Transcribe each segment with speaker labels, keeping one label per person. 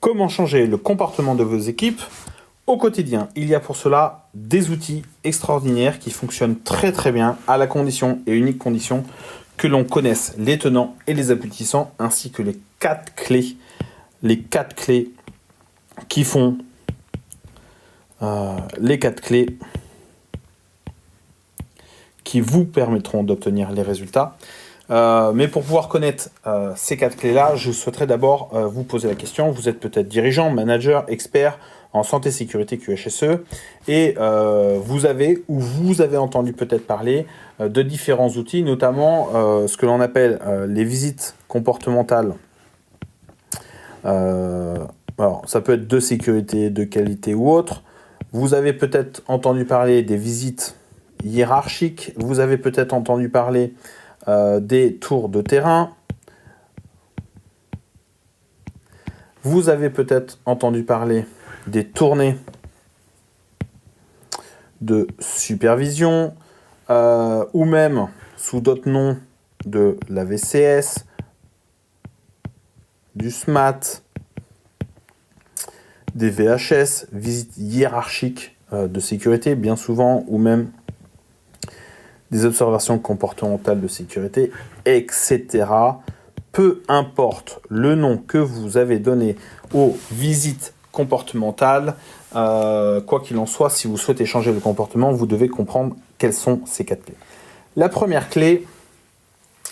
Speaker 1: Comment changer le comportement de vos équipes au quotidien? Il y a pour cela des outils extraordinaires qui fonctionnent très très bien à la condition et unique condition que l'on connaisse les tenants et les aboutissants ainsi que les quatre clés qui font les quatre clés qui vous permettront d'obtenir les résultats. Mais pour pouvoir connaître ces quatre clés-là, je souhaiterais d'abord vous poser la question. Vous êtes peut-être dirigeant, manager, expert en santé, sécurité, QHSE, et vous avez entendu peut-être parler de différents outils, notamment ce que l'on appelle les visites comportementales. Alors, ça peut être de sécurité, de qualité ou autre. Vous avez peut-être entendu parler des visites hiérarchiques. Vous avez peut-être entendu parler des tours de terrain. Vous avez peut-être entendu parler des tournées de supervision ou même sous d'autres noms de la VCS, du SMAT, des VHS, visites hiérarchiques de sécurité bien souvent, ou même des observations comportementales de sécurité, etc. Peu importe le nom que vous avez donné aux visites comportementales, quoi qu'il en soit, si vous souhaitez changer le comportement, vous devez comprendre quelles sont ces quatre clés. La première clé,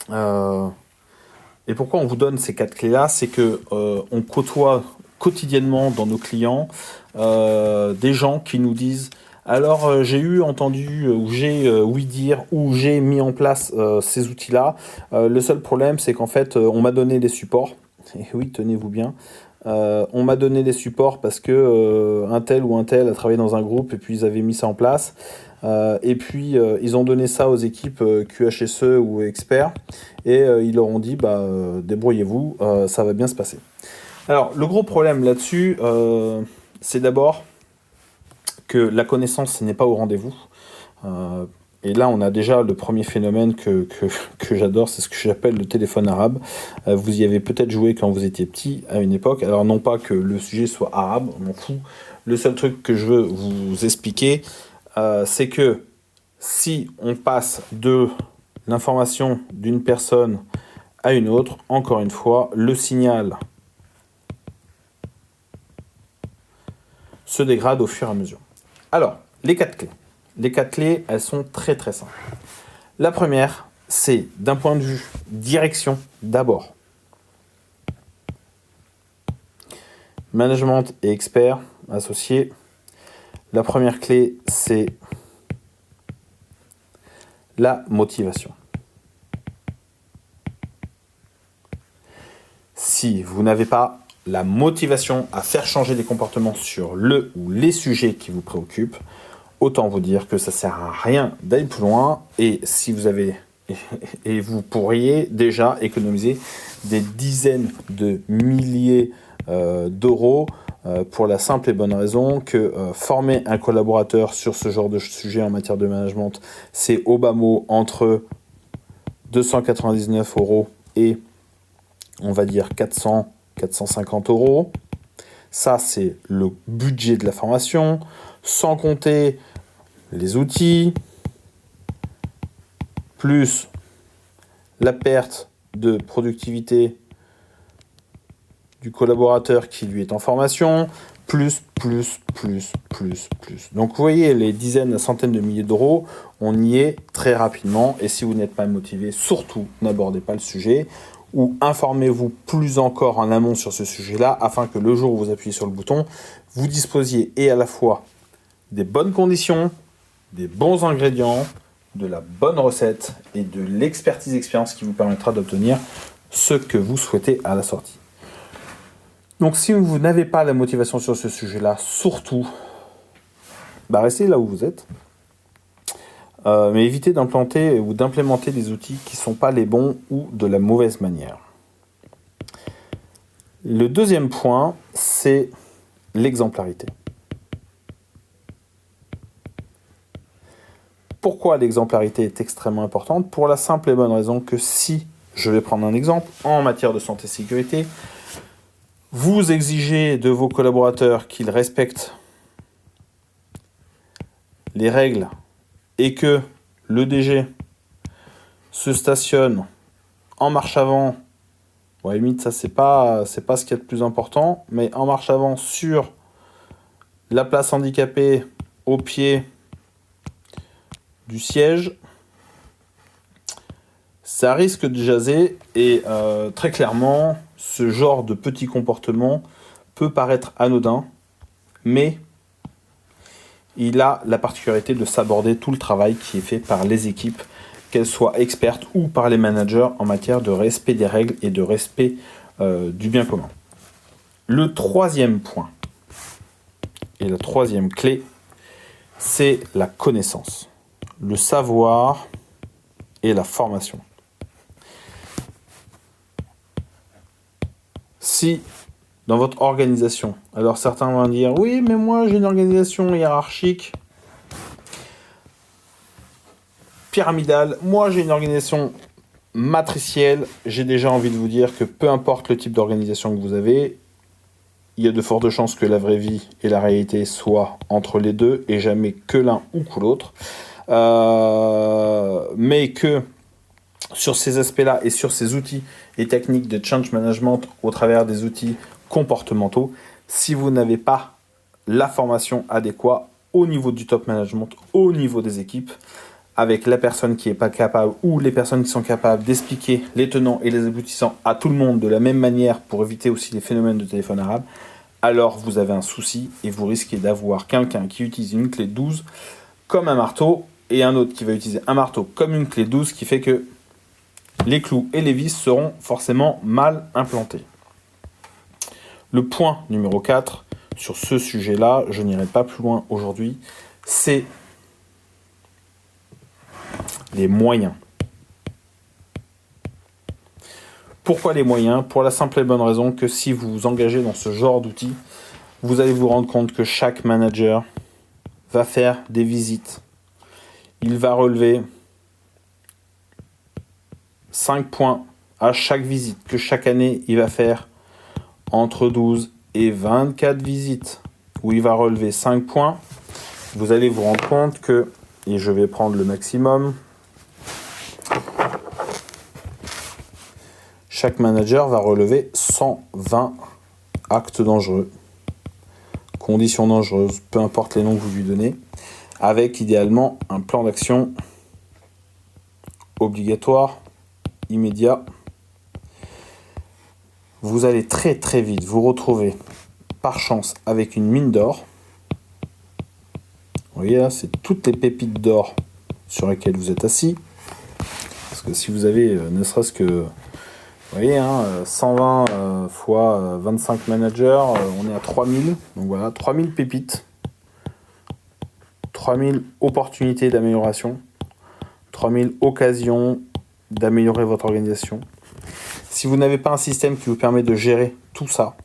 Speaker 1: et pourquoi on vous donne ces quatre clés-là, c'est que on côtoie quotidiennement dans nos clients des gens qui nous disent alors j'ai eu entendu ou j'ai ouï dire ou j'ai mis en place ces outils-là. Le seul problème c'est qu'en fait on m'a donné des supports. Et oui, tenez-vous bien. On m'a donné des supports parce que un tel ou un tel a travaillé dans un groupe et puis ils avaient mis ça en place. Et puis ils ont donné ça aux équipes QHSE ou experts et ils leur ont dit débrouillez-vous, ça va bien se passer. Alors le gros problème là-dessus, c'est d'abord que la connaissance n'est pas au rendez-vous. Et là, on a déjà le premier phénomène que j'adore, c'est ce que j'appelle le téléphone arabe. Vous y avez peut-être joué quand vous étiez petit, à une époque. Alors non pas que le sujet soit arabe, on m'en fout. Le seul truc que je veux vous expliquer, c'est que si on passe de l'information d'une personne à une autre, encore une fois, le signal se dégrade au fur et à mesure. Alors, les quatre clés. Les quatre clés, elles sont très très simples. La première, c'est d'un point de vue direction d'abord. Management et experts associés. La première clé, c'est la motivation. Si vous n'avez pas la motivation à faire changer les comportements sur le ou les sujets qui vous préoccupent, autant vous dire que ça sert à rien d'aller plus loin. Et si vous avez, et vous pourriez déjà économiser des dizaines de milliers d'euros pour la simple et bonne raison que former un collaborateur sur ce genre de sujet en matière de management, c'est au bas mot entre 299 € et on va dire 400, 450 €. Ça, c'est le budget de la formation, sans compter les outils, plus la perte de productivité du collaborateur qui lui est en formation, plus. Donc vous voyez, les dizaines, centaines de milliers d'euros, on y est très rapidement. Et si vous n'êtes pas motivé, surtout n'abordez pas le sujet, ou informez-vous plus encore en amont sur ce sujet-là, afin que le jour où vous appuyez sur le bouton, vous disposiez et à la fois des bonnes conditions, des bons ingrédients, de la bonne recette et de l'expertise expérience qui vous permettra d'obtenir ce que vous souhaitez à la sortie. Donc si vous n'avez pas la motivation sur ce sujet-là, surtout, restez là où vous êtes. Mais évitez d'implanter ou d'implémenter des outils qui ne sont pas les bons ou de la mauvaise manière. Le deuxième point, c'est l'exemplarité. Pourquoi l'exemplarité est extrêmement importante? Pour la simple et bonne raison que si, je vais prendre un exemple, en matière de santé-sécurité, Vous exigez de vos collaborateurs qu'ils respectent les règles et que le DG se stationne en marche avant. Bon, à la limite, ça, c'est pas ce qu'il y a de plus important, mais en marche avant sur la place handicapée au pied du siège, ça risque de jaser et très clairement, ce genre de petit comportement peut paraître anodin, mais il a la particularité de s'aborder tout le travail qui est fait par les équipes, qu'elles soient expertes ou par les managers en matière de respect des règles et de respect du bien commun. Le troisième point et la troisième clé, c'est la connaissance, le savoir et la formation. Si dans votre organisation, alors certains vont dire oui, mais moi j'ai une organisation hiérarchique pyramidale, moi j'ai une organisation matricielle, j'ai déjà envie de vous dire que peu importe le type d'organisation que vous avez, il y a de fortes chances que la vraie vie et la réalité soient entre les deux et jamais que l'un ou que l'autre. Mais que sur ces aspects-là et sur ces outils et techniques de change management au travers des outils comportementaux, si vous n'avez pas la formation adéquate au niveau du top management, au niveau des équipes, avec la personne qui n'est pas capable ou les personnes qui sont capables d'expliquer les tenants et les aboutissants à tout le monde de la même manière pour éviter aussi les phénomènes de téléphone arabe, alors vous avez un souci et vous risquez d'avoir quelqu'un qui utilise une clé 12 comme un marteau et un autre qui va utiliser un marteau comme une clé 12, qui fait que les clous et les vis seront forcément mal implantés. Le point numéro 4 sur ce sujet-là, je n'irai pas plus loin aujourd'hui, c'est les moyens. Pourquoi les moyens ? Pour la simple et bonne raison que si vous vous engagez dans ce genre d'outils, vous allez vous rendre compte que chaque manager va faire des visites. Il va relever 5 points à chaque visite, que chaque année, il va faire entre 12 et 24 visites, où il va relever 5 points. Vous allez vous rendre compte que, et je vais prendre le maximum, chaque manager va relever 120 actes dangereux, conditions dangereuses, peu importe les noms que vous lui donnez, avec idéalement un plan d'action obligatoire, immédiat. Vous allez très très vite vous retrouver par chance avec une mine d'or. Vous voyez là, c'est toutes les pépites d'or sur lesquelles vous êtes assis. Parce que si vous avez ne serait-ce que, vous voyez, 120 fois 25 managers, on est à 3000. Donc voilà, 3000 pépites, 3000 opportunités d'amélioration, 3000 occasions d'améliorer votre organisation. Si vous n'avez pas un système qui vous permet de gérer tout ça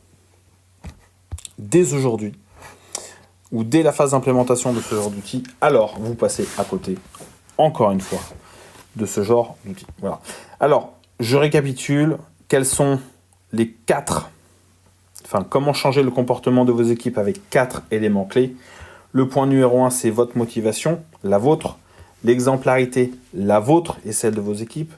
Speaker 1: dès aujourd'hui ou dès la phase d'implémentation de ce genre d'outil, alors vous passez à côté, encore une fois, de ce genre d'outil. Voilà. Alors, je récapitule. Quels sont les 4, comment changer le comportement de vos équipes avec 4 éléments clés. Le point numéro 1, c'est votre motivation, la vôtre. L'exemplarité, la vôtre et celle de vos équipes.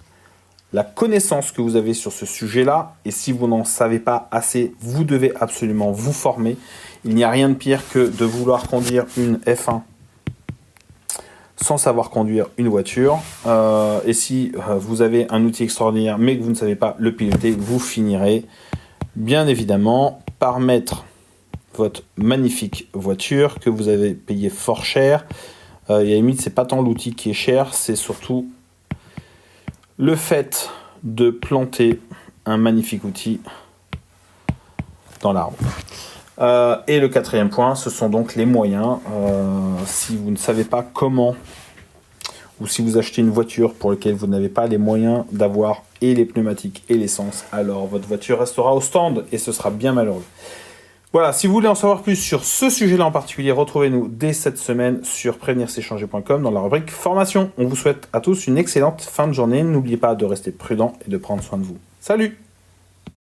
Speaker 1: La connaissance que vous avez sur ce sujet-là, et si vous n'en savez pas assez, vous devez absolument vous former. Il n'y a rien de pire que de vouloir conduire une F1 sans savoir conduire une voiture. Et si vous avez un outil extraordinaire mais que vous ne savez pas le piloter, vous finirez bien évidemment par mettre votre magnifique voiture que vous avez payée fort cher. Et à la limite, c'est pas tant l'outil qui est cher, c'est surtout le fait de planter un magnifique outil dans l'arbre. Et le 4e point, ce sont donc les moyens. Si vous ne savez pas comment, ou si vous achetez une voiture pour laquelle vous n'avez pas les moyens d'avoir et les pneumatiques et l'essence, alors votre voiture restera au stand et ce sera bien malheureux. Voilà, si vous voulez en savoir plus sur ce sujet-là en particulier, retrouvez-nous dès cette semaine sur prévenir-c'est-changer.com dans la rubrique formation. On vous souhaite à tous une excellente fin de journée. N'oubliez pas de rester prudent et de prendre soin de vous. Salut!